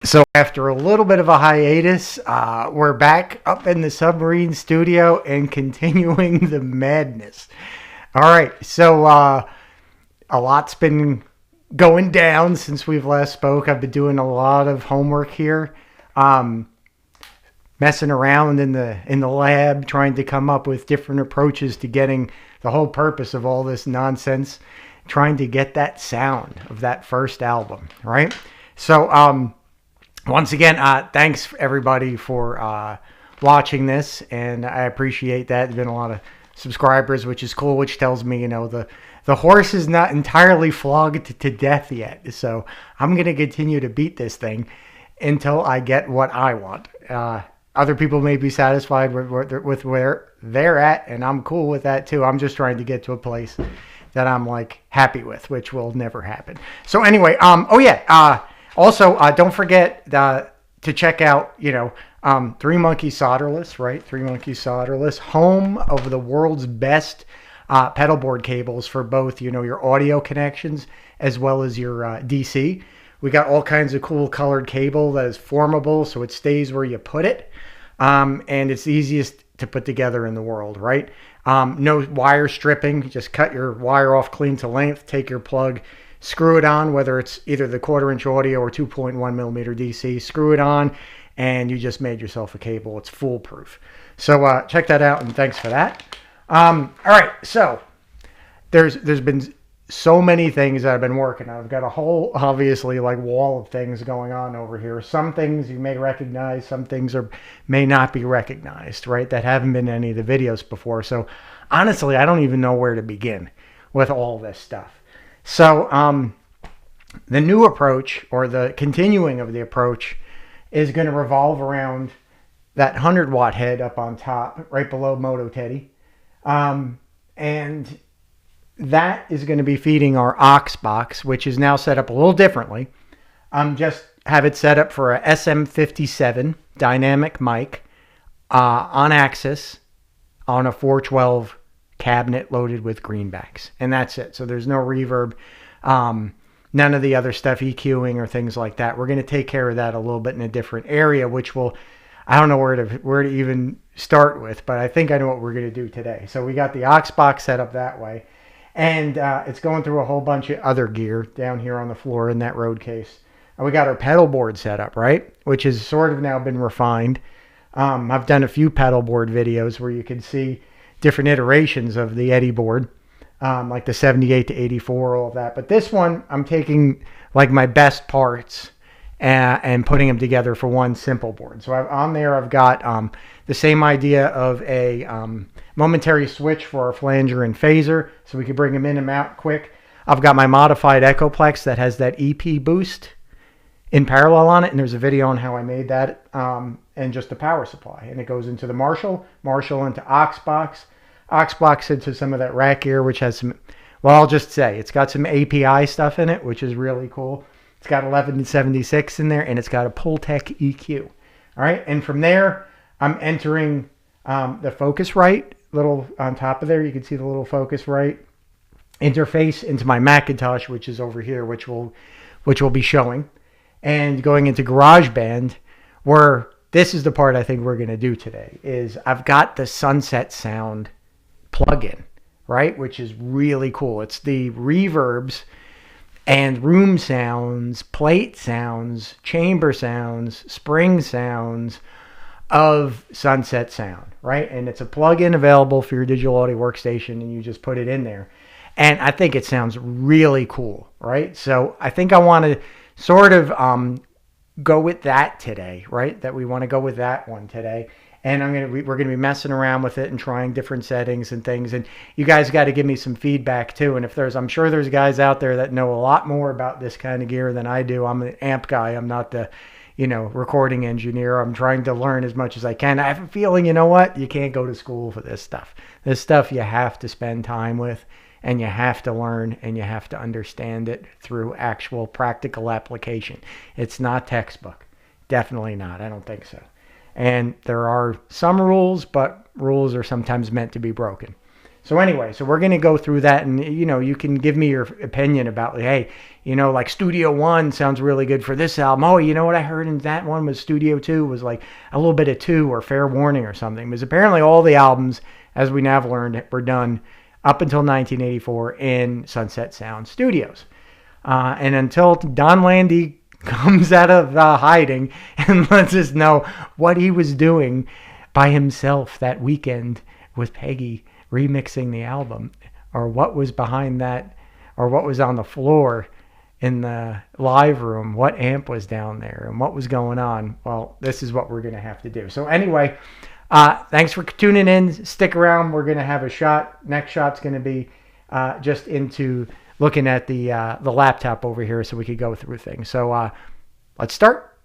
So after a little bit of a hiatus, we're back up in the submarine studio and continuing the madness. All right, so a lot's been going down since we've last spoke. I've been doing a lot of homework here, messing around in the lab, trying to come up with different approaches to getting the whole purpose of all this nonsense, trying to get that sound of that first album, right? So, once again, thanks everybody for watching this, and I appreciate that. There's been a lot of subscribers, which is cool, which tells me, you know, the horse is not entirely flogged to death yet. So I'm going to continue to beat this thing until I get what I want. Other people may be satisfied with where they're at, and I'm cool with that too. I'm just trying to get to a place that I'm like happy with, which will never happen. So anyway, also, don't forget to check out, Three Monkeys Solderless, right? Three Monkeys Solderless, home of the world's best pedal board cables for both, your audio connections as well as your DC. We got all kinds of cool colored cable that is formable, so it stays where you put it, and it's the easiest to put together in the world, right? No wire stripping. Just cut your wire off clean to length, take your plug, screw it on, whether it's either the 1/4-inch audio or 2.1 millimeter DC, screw it on, and you just made yourself a cable. It's foolproof. So check that out, and thanks for that. All right, so there's been so many things that I've been working on. I've got a whole, obviously, like wall of things going on over here. Some things you may recognize, some things may not be recognized, right, that haven't been in any of the videos before. So honestly, I don't even know where to begin with all this stuff. So the new approach, or the continuing of the approach, is going to revolve around that 100-watt head up on top, right below Moto Teddy. And that is going to be feeding our aux box, which is now set up a little differently. Just have it set up for a SM57 dynamic mic on axis on a 412 cabinet loaded with greenbacks, and that's it. So there's no reverb, none of the other stuff, EQing or things like that. We're going to take care of that a little bit in a different area, which I don't know where to even start with, but I think I know what we're going to do today. So we got the aux box set up that way, and it's going through a whole bunch of other gear down here on the floor in that road case. And we got our pedal board set up, right, which has sort of now been refined. I've done a few pedal board videos where you can see different iterations of the Eddie board, like the 78 to 84, all of that. But this one, I'm taking like my best parts and putting them together for one simple board. So on there, I've got the same idea of a momentary switch for our flanger and phaser, so we can bring them in and out quick. I've got my modified Echoplex that has that EP boost in parallel on it, and there's a video on how I made that, and just the power supply. And it goes into the Marshall into aux box into some of that rack gear, which has some, well, I'll just say, it's got some API stuff in it, which is really cool. It's got 1176 in there, and it's got a Pultec EQ. All right, and from there, I'm entering the Focusrite little on top of there. You can see the little Focusrite interface into my Macintosh, which is over here, which will be showing. And going into GarageBand, where this is the part I think we're going to do today, is I've got the Sunset Sound plugin, right, which is really cool. It's the reverbs and room sounds, plate sounds, chamber sounds, spring sounds of Sunset Sound, right? And it's a plugin available for your digital audio workstation, and you just put it in there. And I think it sounds really cool, right? So I think I want to sort of go with that today, right? That we want to go with that one today. And we're going to be messing around with it and trying different settings and things. And you guys got to give me some feedback too. And I'm sure there's guys out there that know a lot more about this kind of gear than I do. I'm an amp guy. I'm not the, recording engineer. I'm trying to learn as much as I can. I have a feeling, you know what? You can't go to school for this stuff. This stuff you have to spend time with, and you have to learn, and you have to understand it through actual practical application. It's not textbook. Definitely not. I don't think so. And there are some rules, but rules are sometimes meant to be broken. So anyway, so we're going to go through that, and you can give me your opinion about, like, hey, like Studio One sounds really good for this album. Oh, you know what I heard in that one was Studio Two was like a little bit of Two or Fair Warning or something. Because apparently all the albums, as we now have learned, were done up until 1984 in Sunset Sound Studios. And until Don Landy comes out of hiding and lets us know what he was doing by himself that weekend with Peggy remixing the album, or what was behind that, or what was on the floor in the live room, what amp was down there, and what was going on. Well, this is what we're going to have to do. So anyway, thanks for tuning in. Stick around. We're going to have a shot. Next shot's going to be just into looking at the laptop over here so we could go through things. So let's start.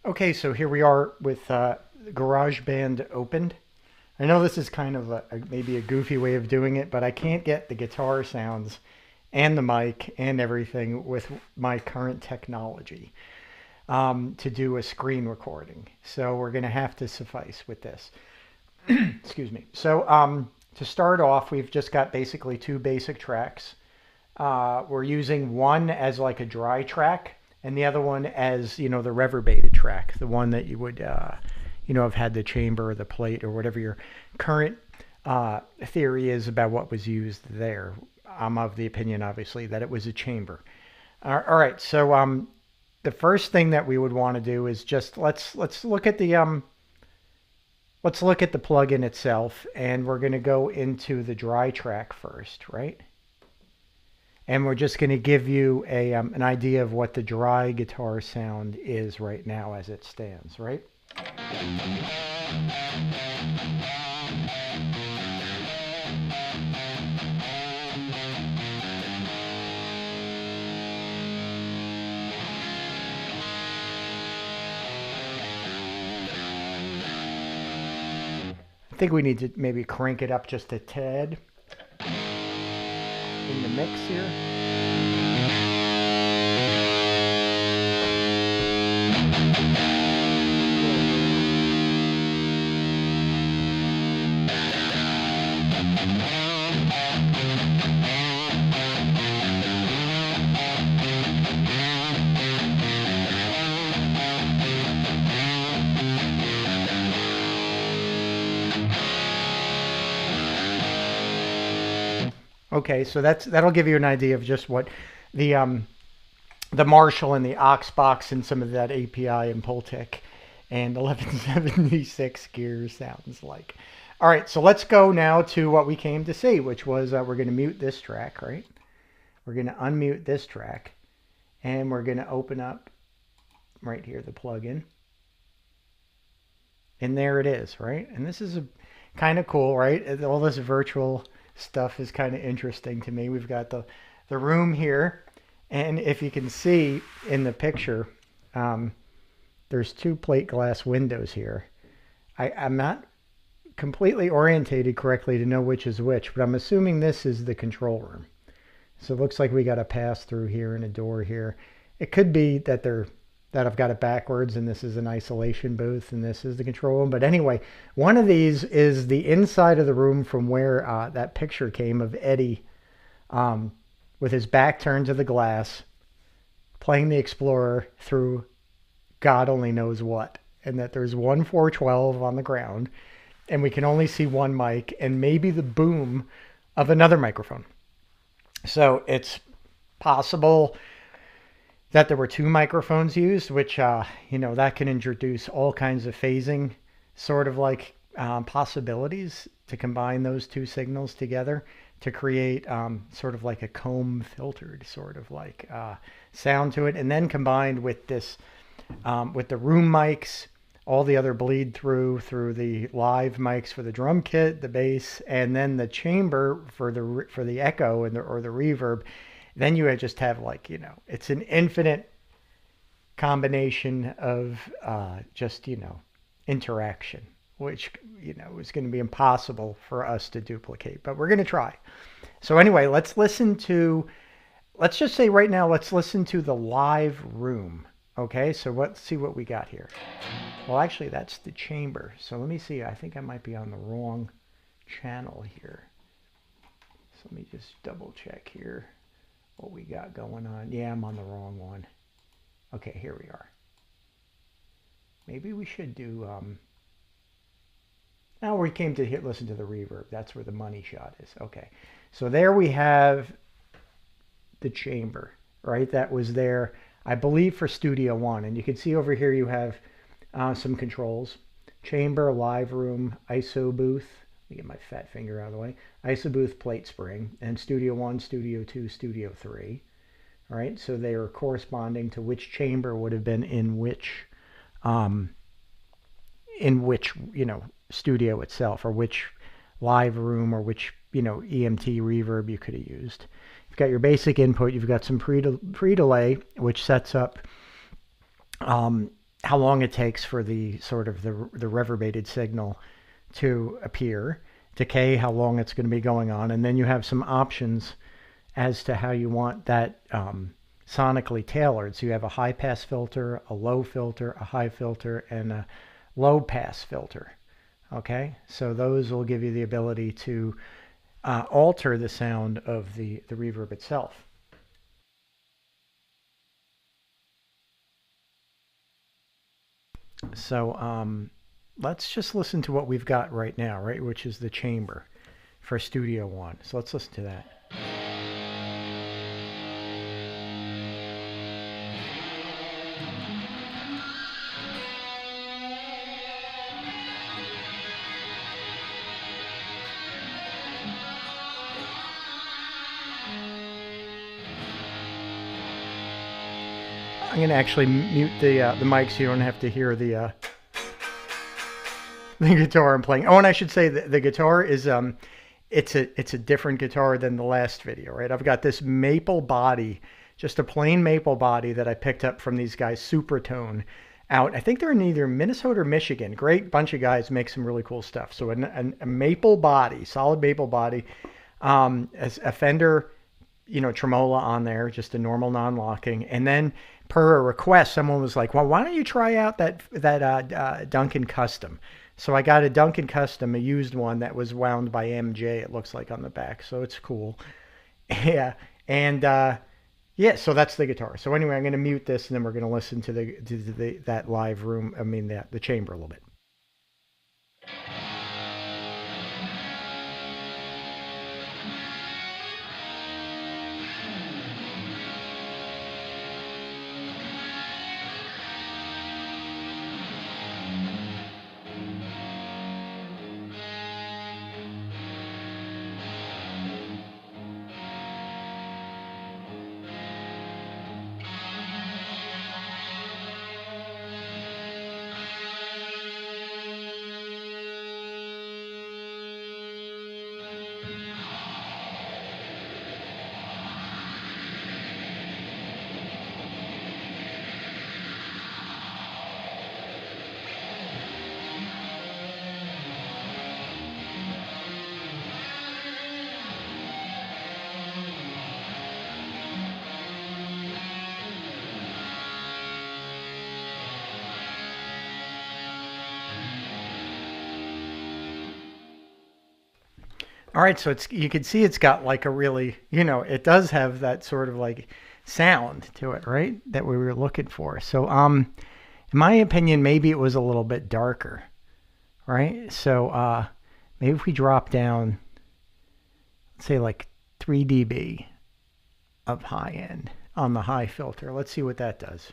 Okay, so here we are with GarageBand opened. I know this is kind of maybe a goofy way of doing it, but I can't get the guitar sounds and the mic and everything with my current technology to do a screen recording. So we're going to have to suffice with this. Excuse me. So to start off, we've just got basically two basic tracks. We're using one as like a dry track and the other one as, the reverbated track, the one that you would... have had the chamber or the plate or whatever your current theory is about what was used there. I'm of the opinion, obviously, that it was a chamber. All right, so the first thing that we would want to do is just let's look at the plugin itself, and we're going to go into the dry track first, right? And we're just going to give you an idea of what the dry guitar sound is right now as it stands, right? I think we need to maybe crank it up just a tad in the mix here. Okay, so that'll give you an idea of just what the Marshall and the aux box and some of that API and Pultec and 1176 gears sounds like. All right, so let's go now to what we came to see, which was we're going to mute this track, right? We're going to unmute this track, and we're going to open up right here the plugin. And there it is, right? And this is kind of cool, right? All this virtual stuff is kind of interesting to me. We've got the room here, and if you can see in the picture, there's two plate glass windows here. I'm not completely orientated correctly to know which is which, but I'm assuming this is the control room. So it looks like we got a pass through here and a door here. It could be that I've got it backwards and this is an isolation booth and this is the control room. But anyway, one of these is the inside of the room from where that picture came of Eddie with his back turned to the glass, playing the Explorer through God only knows what. And that there's one 412 on the ground and we can only see one mic and maybe the boom of another microphone. So it's possible that there were two microphones used, which, that can introduce all kinds of phasing sort of like possibilities to combine those two signals together to create sort of like a comb filtered sort of like sound to it. And then combined with this, with the room mics, all the other bleed through the live mics for the drum kit, the bass, and then the chamber for the echo and or the reverb. Then you just have like, it's an infinite combination of just, interaction, which, is going to be impossible for us to duplicate, but we're going to try. So anyway, let's just say right now, let's listen to the live room. Okay, so let's see what we got here. Well, actually, that's the chamber. So let me see. I think I might be on the wrong channel here. let me just double check here what we got going on. Yeah, I'm on the wrong one. Okay, here we are. Maybe we should do, now we came to listen to the reverb. That's where the money shot is. Okay, so there we have the chamber, right? That was there, I believe, for Studio One. And you can see over here you have some controls. Chamber, live room, ISO booth. Let me get my fat finger out of the way. ISO booth, plate spring, and Studio One, Studio Two, Studio Three. All right, so they are corresponding to which chamber would have been in which, studio itself, or which live room, or which, EMT reverb you could have used. You've got your basic input. You've got some pre-delay, which sets up how long it takes for the sort of the reverberated signal to appear. Decay, how long it's going to be going on. And then you have some options as to how you want that sonically tailored. So you have a high pass filter, a low filter, a high filter, and a low pass filter. Okay, so those will give you the ability to alter the sound of the reverb itself. So let's just listen to what we've got right now, right, which is the chamber for Studio One. So let's listen to that. I'm going to actually mute the mic so you don't have to hear the guitar I'm playing. Oh, and I should say that the guitar is it's a different guitar than the last video, right? I've got this maple body, just a plain maple body that I picked up from these guys, Supertone, out. I think they're in either Minnesota or Michigan. Great bunch of guys, make some really cool stuff. So a maple body, solid maple body, as a Fender, tremola on there, just a normal non-locking, and then per a request, someone was like, well, why don't you try out that Duncan Custom? So I got a Duncan Custom, a used one that was wound by MJ, it looks like on the back. So it's cool. Yeah. And yeah, so that's the guitar. So anyway, I'm going to mute this and then we're going to listen to that live room, the chamber a little bit. All right, so you can see it's got like a really, it does have that sort of like sound to it, right? That we were looking for. So, in my opinion, maybe it was a little bit darker, right? So, maybe if we drop down, let's say like 3 dB of high end on the high filter. Let's see what that does.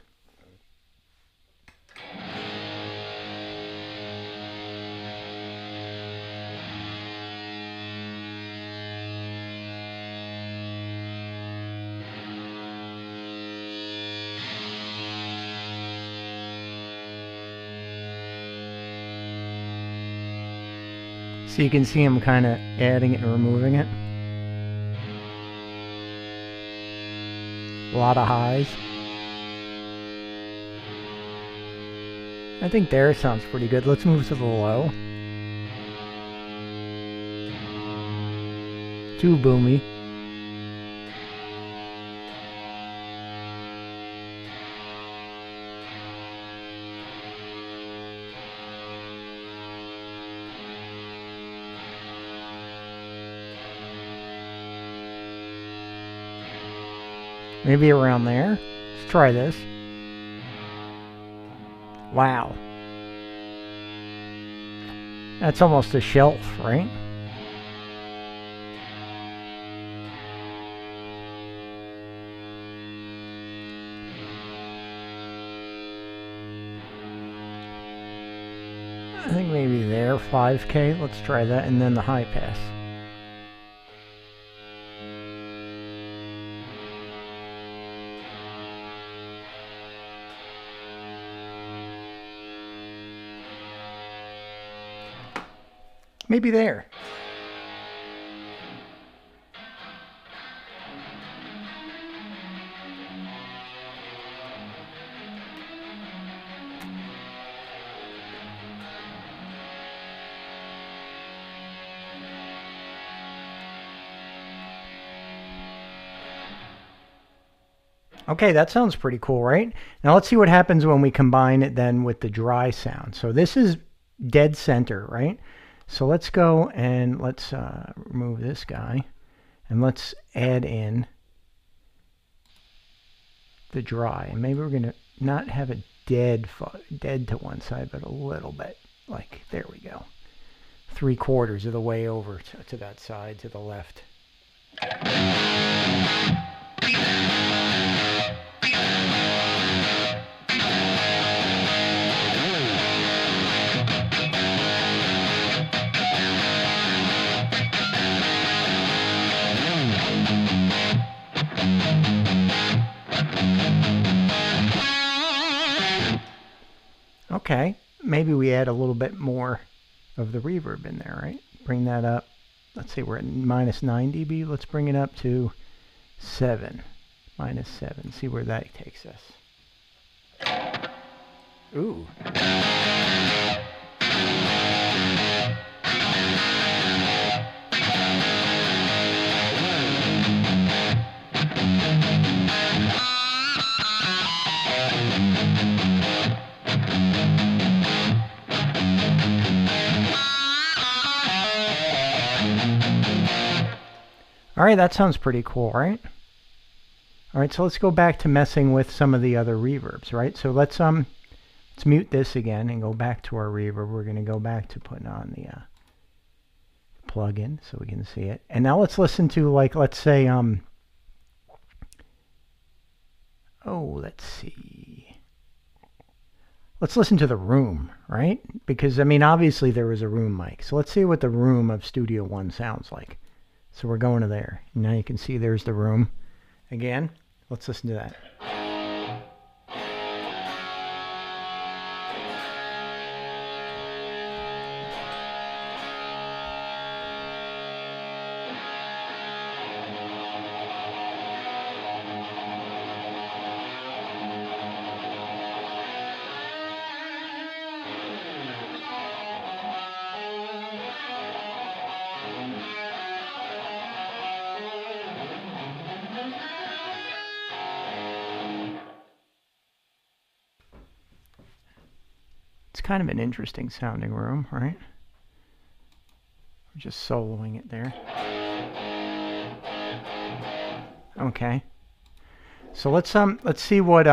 So you can see him kind of adding it and removing it. A lot of highs. I think there sounds pretty good. Let's move to the low. Too boomy. Maybe around there. Let's try this. Wow. That's almost a shelf, right? I think maybe there, 5K. Let's try that, and then the high pass. Maybe there. Okay, that sounds pretty cool, right? Now let's see what happens when we combine it then with the dry sound. So this is dead center, right? So let's go and let's remove this guy, and let's add in the dry. And maybe we're going to not have it dead to one side, but a little bit. Like, there we go. 3/4 of the way over to that side, to the left. Okay, maybe we add a little bit more of the reverb in there, right? Bring that up. Let's see, we're at -9 dB. Let's bring it up to 7. -7. See where that takes us. Ooh. All right, that sounds pretty cool, right? All right, so let's go back to messing with some of the other reverbs, right? So let's mute this again and go back to our reverb. We're going to go back to putting on the plug-in so we can see it. And now let's listen to, like, let's say, let's see. Let's listen to the room, right? Because, I mean, obviously there was a room mic. So let's see what the room of Studio One sounds like. So we're going to there. Now you can see there's the room. Again, let's listen to that. It's kind of an interesting sounding room, right? We're just soloing it there. Okay. So let's see what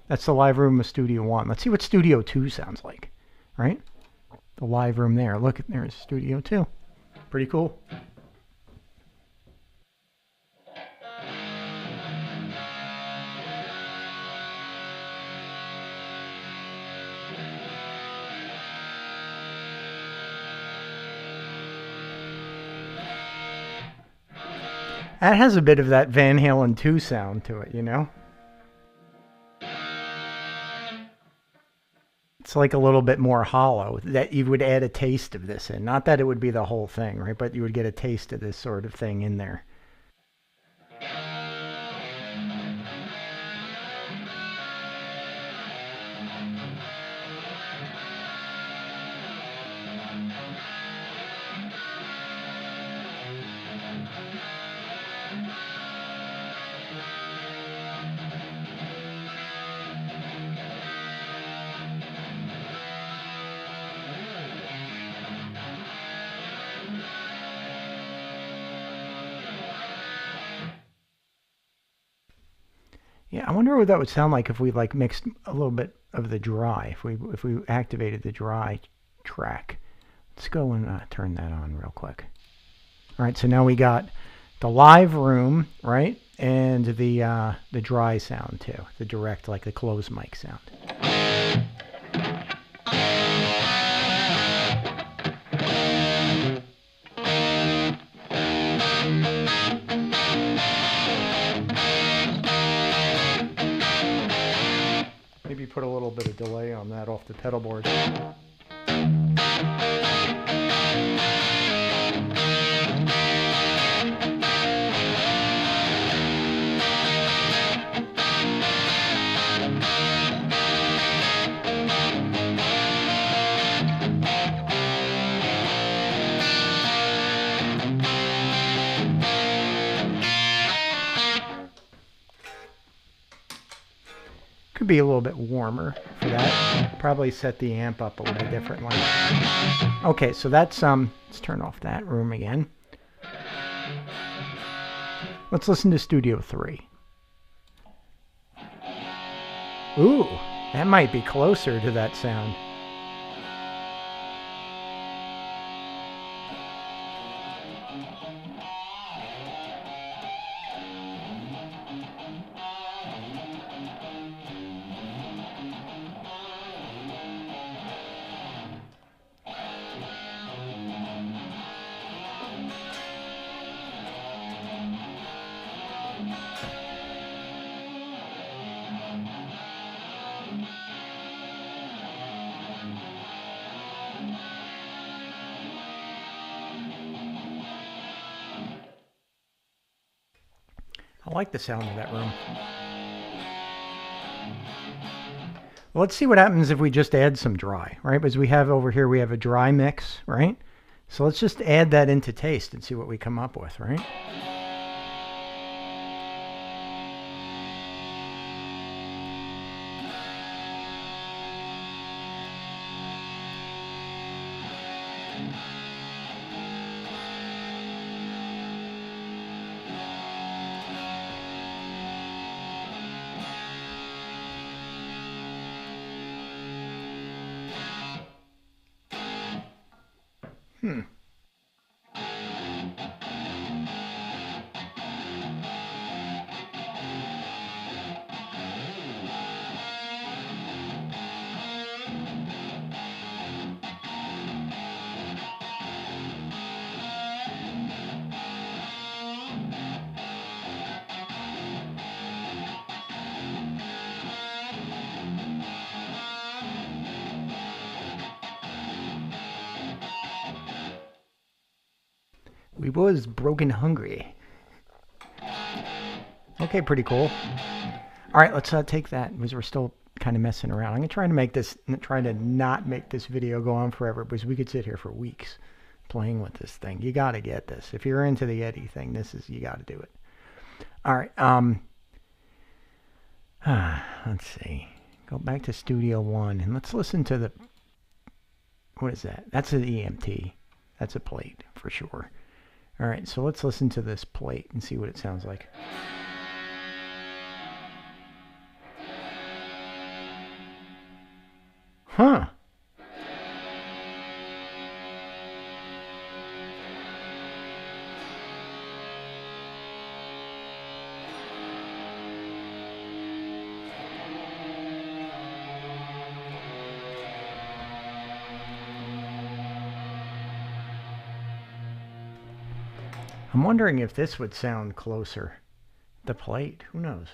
that's the live room of Studio One. Let's see what Studio 2 sounds like, right? The live room there. Look, there's Studio 2. Pretty cool. That has a bit of that Van Halen 2 sound to it, you know? It's like a little bit more hollow, that you would add a taste of this in. Not that it would be the whole thing, right? But you would get a taste of this sort of thing in there. Yeah, I wonder what that would sound like if we like mixed a little bit of the dry. If we activated the dry track. Let's go and turn that on real quick. All right, so now we got the live room, right, and the dry sound too, the direct, like the closed mic sound. Maybe put a little bit of delay on that off the pedal board. Could be a little bit warmer for that. Probably set the amp up a little differently. Okay, so that's let's turn off that room again. Let's listen to Studio 3. Ooh, that might be closer to that sound. I like the sound of that room. Well, let's see what happens if we just add some dry, right? Because we have over here, we have a dry mix, right? So let's just add that into taste and see what we come up with, right? We was broken hungry. Okay, pretty cool. All right, let's take that because we're still kind of messing around. I'm gonna try to not make this video go on forever because we could sit here for weeks playing with this thing. You got to get this. If you're into the Eddie thing, you got to do it. All right. Let's see. Go back to Studio 1 and let's listen to the. What is that? That's an EMT. That's a plate for sure. All right, so let's listen to this plate and see what it sounds like. Huh. I'm wondering if this would sound closer. The plate, who knows?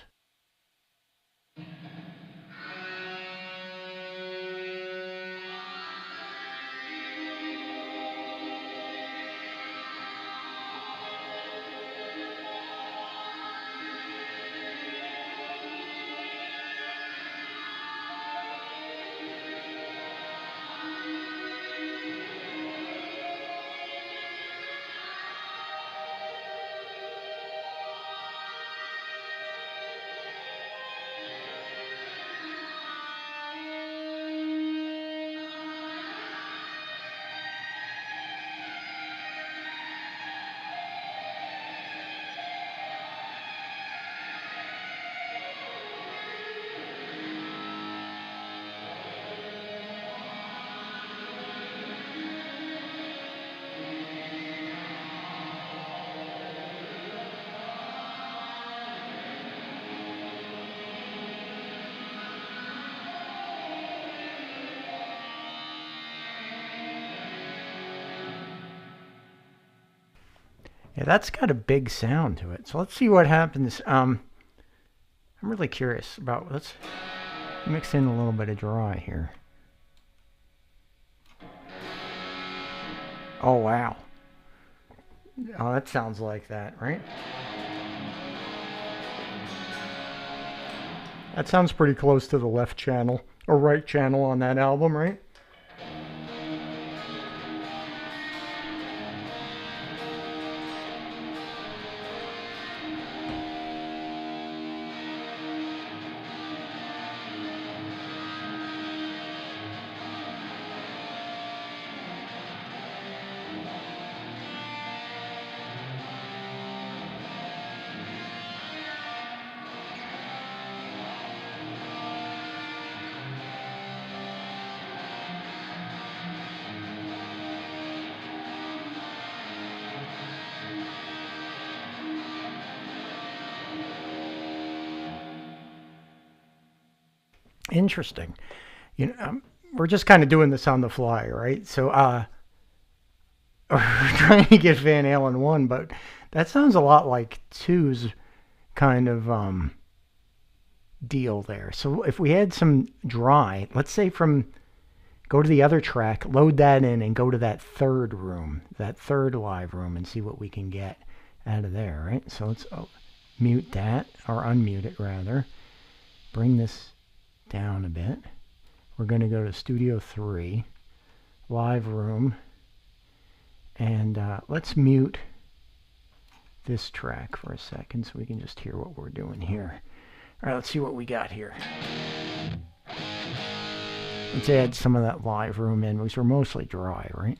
Yeah, that's got a big sound to it. So let's see what happens. I'm really curious about, let's mix in a little bit of dry here. Oh, wow. Oh, that sounds like that, right? That sounds pretty close to the left channel or right channel on that album, right? Interesting. You know, we're just kind of doing this on the fly, right? So, we're trying to get Van Halen 1, but that sounds a lot like 2's kind of deal there. So if we had some dry, let's say go to the other track, load that in, and go to that third room, that third live room, and see what we can get out of there, right? So let's mute that, or unmute it rather. Bring this down a bit. We're going to go to Studio 3, live room, and let's mute this track for a second so we can just hear what we're doing here. All right, let's see what we got here. Let's add some of that live room in, because we're mostly dry, right?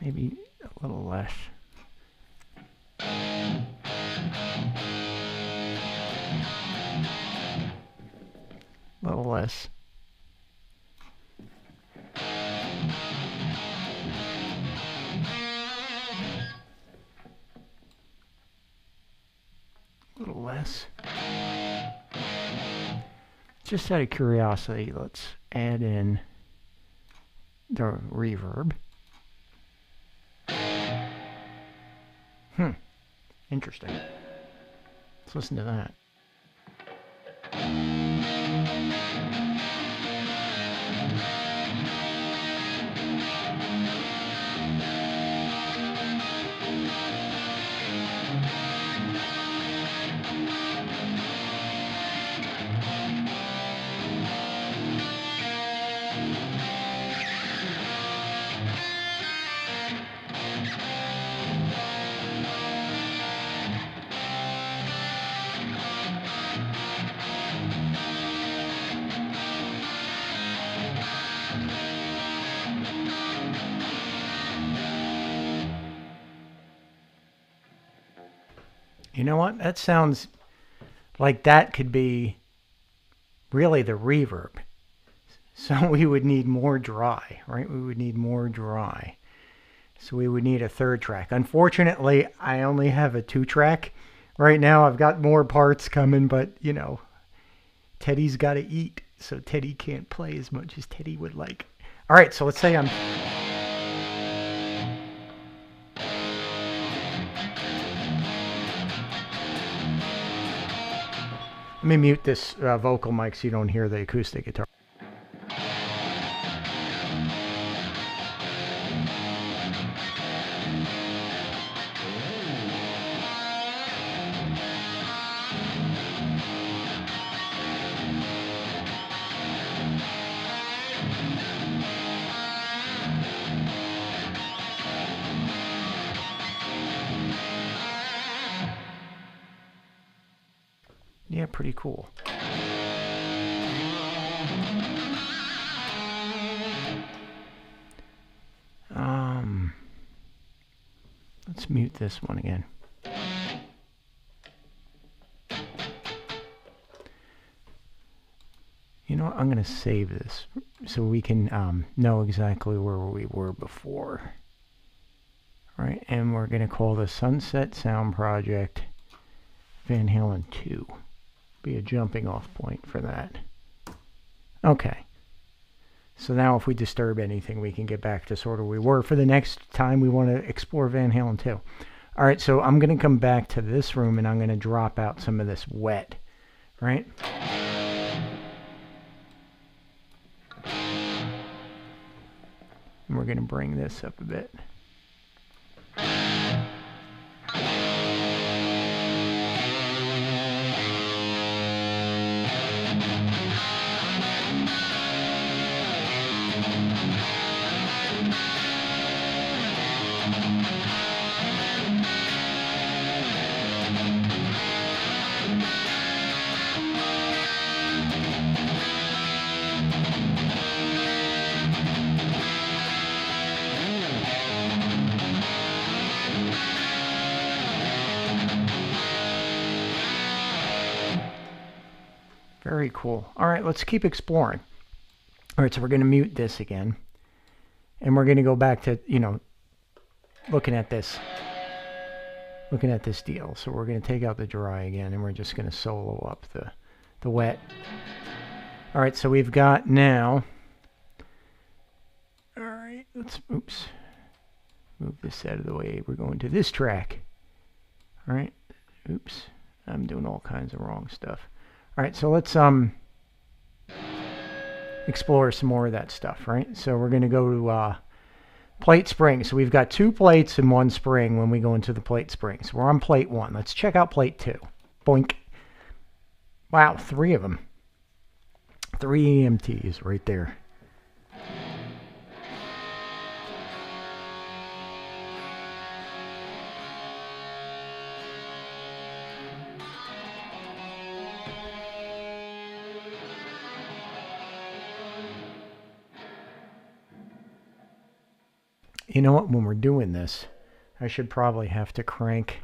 Maybe a little less. A little less. A little less. Just out of curiosity, let's add in the reverb. Interesting. Let's listen to that. You know what? That sounds like that could be really the reverb. So we would need more dry, right? We would need more dry. So we would need a third track. Unfortunately, I only have a 2-track right now. I've got more parts coming, but, you know, Teddy's got to eat. So Teddy can't play as much as Teddy would like. All right, so let's say I'm... Let me mute this vocal mic so you don't hear the acoustic guitar. Yeah, pretty cool. Let's mute this one again. You know what? I'm going to save this so we can know exactly where we were before. All right, and we're going to call the Sunset Sound Project Van Halen 2. Be a jumping off point for that. Okay. So now if we disturb anything, we can get back to sort of where we were for the next time we want to explore Van Halen 2. All right, so I'm going to come back to this room and I'm going to drop out some of this wet, right? And we're going to bring this up a bit. Very cool. All right, let's keep exploring. All right, so we're going to mute this again. And we're going to go back to, you know, looking at this deal. So we're going to take out the dry again, and we're just going to solo up the wet. All right, so we've got now. All right, let's, oops, move this out of the way. We're going to this track. All right, oops, I'm doing all kinds of wrong stuff. All right, so let's explore some more of that stuff, right? So we're going to go to plate spring. So we've got 2 plates and 1 spring when we go into the plate spring. So we're on plate 1. Let's check out plate 2. Boink. Wow, 3 of them. 3 EMTs right there. You know what, when we're doing this, I should probably have to crank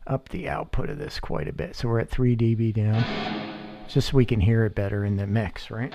up the output of this quite a bit. So we're at 3 dB down, just so we can hear it better in the mix, right?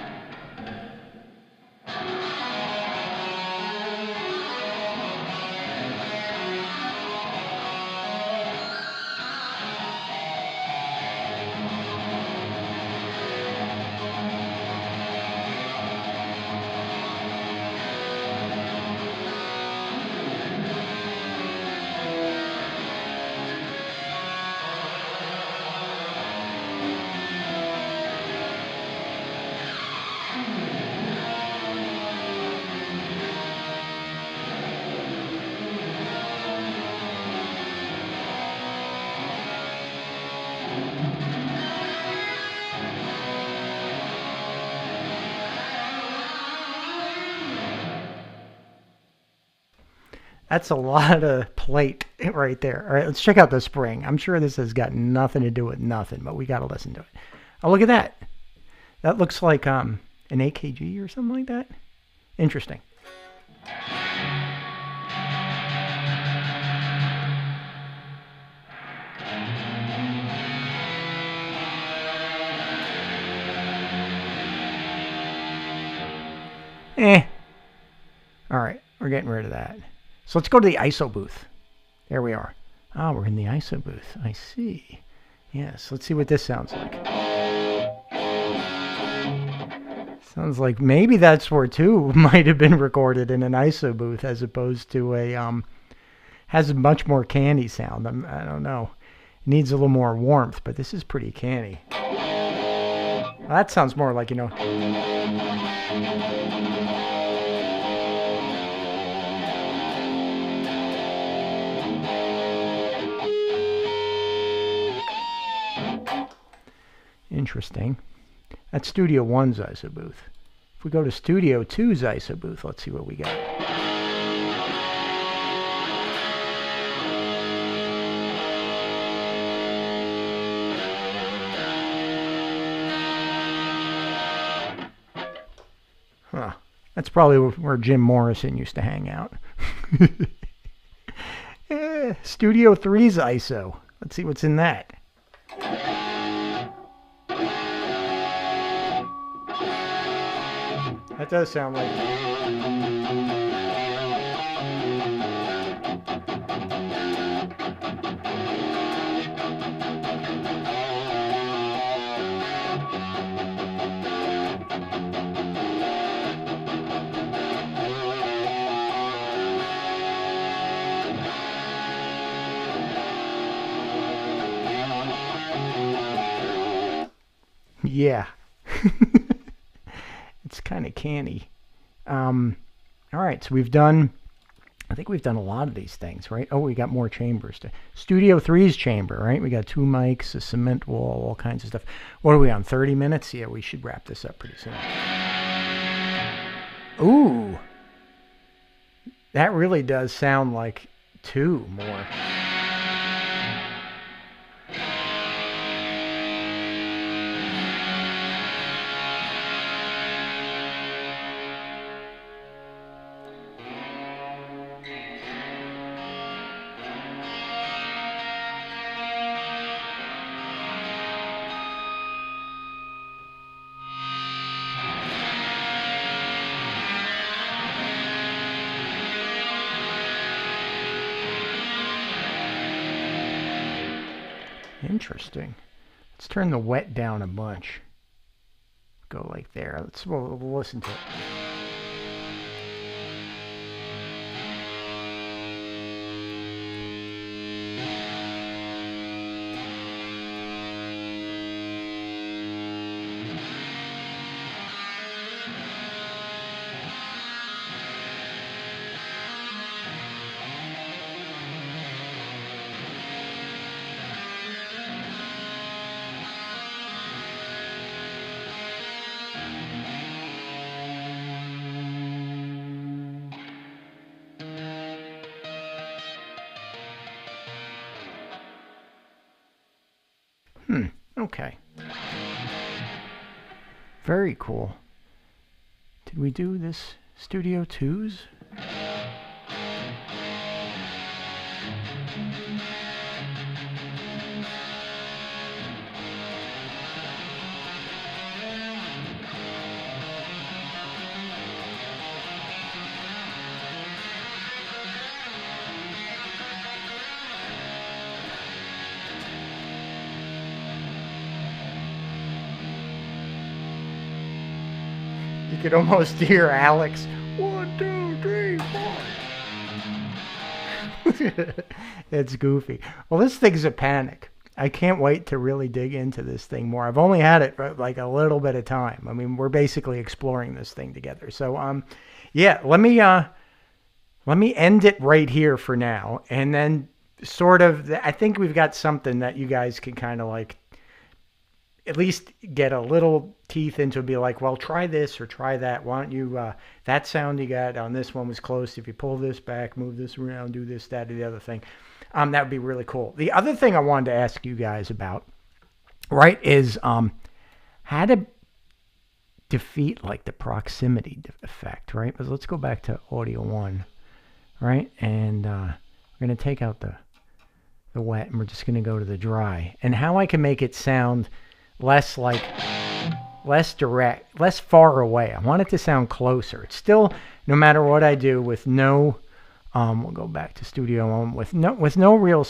That's a lot of plate right there. All right, let's check out the spring. I'm sure this has got nothing to do with nothing, but we got to listen to it. Oh, look at that. That looks like an AKG or something like that. Interesting. All right, we're getting rid of that. So let's go to the ISO booth. There we are. Ah, we're in the ISO booth. I see. Yes, let's see what this sounds like. Sounds like maybe that's where 2 might have been recorded in an ISO booth as opposed to a, has a much more canny sound. I don't know. It needs a little more warmth, but this is pretty canny. Well, that sounds more like, you know. Interesting. That's Studio 1's ISO booth. If we go to Studio 2's ISO booth, let's see what we got. Huh. That's probably where Jim Morrison used to hang out. Studio 3's ISO. Let's see what's in that. That does sound like... Yeah. It's kind of canny. All right, so I think we've done a lot of these things, right? Oh, we got more chambers. Studio 3's chamber, right? We got 2 mics, a cement wall, all kinds of stuff. What are we on, 30 minutes? Yeah, we should wrap this up pretty soon. Ooh. That really does sound like 2 more. Interesting. Let's turn the wet down a bunch. Go like there. We'll listen to it. Okay. Very cool. Did we do this Studio 2's? You could almost hear Alex. 1, 2, 3, 4. It's goofy. Well, this thing's a panic. I can't wait to really dig into this thing more. I've only had it for like a little bit of time. I mean, we're basically exploring this thing together. So, yeah, let me end it right here for now, and then sort of, I think we've got something that you guys can kind of like at least get a little teeth into, and be like, well, try this or try that. Why don't you, that sound you got on this one was close. If you pull this back, move this around, do this, that, or the other thing, that would be really cool. The other thing I wanted to ask you guys about, right, is how to defeat like the proximity effect, right? But let's go back to audio 1, right? And we're going to take out the wet, and we're just going to go to the dry. And how I can make it sound less direct, less far away. I want it to sound closer. It's still, no matter what I do, with no, we'll go back to Studio 1, with no real,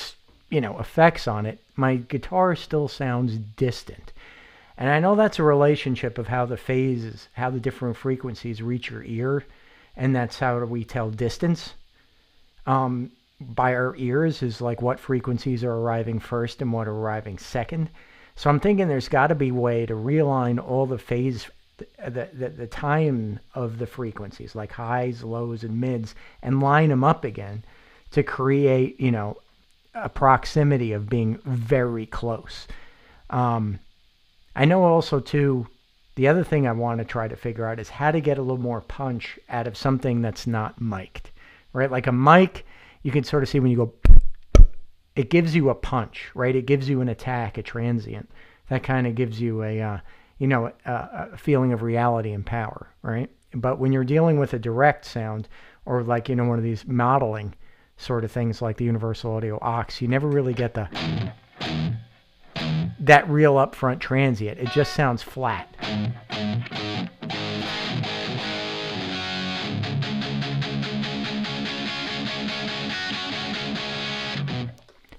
effects on it, my guitar still sounds distant. And I know that's a relationship of how the phases, how the different frequencies reach your ear, and that's how we tell distance. By our ears is like what frequencies are arriving first and what are arriving second. So I'm thinking there's got to be a way to realign all the phase, the time of the frequencies, like highs, lows, and mids, and line them up again to create, a proximity of being very close. I know also too, the other thing I want to try to figure out is how to get a little more punch out of something that's not mic'd, right? Like a mic, you can sort of see when you go, it gives you a punch, right? It gives you an attack, a transient. That kind of gives you a feeling of reality and power, right? But when you're dealing with a direct sound, or like, one of these modeling sort of things like the Universal Audio Aux, you never really get that real upfront transient. It just sounds flat.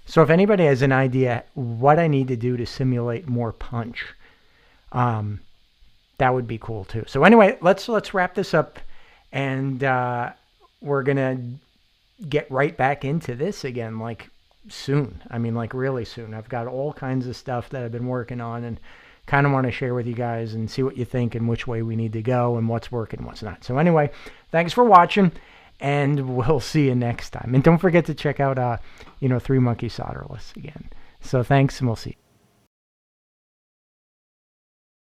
So if anybody has an idea what I need to do to simulate more punch, that would be cool too. So anyway, let's wrap this up, and we're gonna get right back into this again, like soon. I mean, like really soon. I've got all kinds of stuff that I've been working on, and kind of want to share with you guys and see what you think and which way we need to go and what's working, what's not. So anyway, thanks for watching, and we'll see you next time. And don't forget to check out, 3 Monkey Solderless again. So thanks, and we'll see you.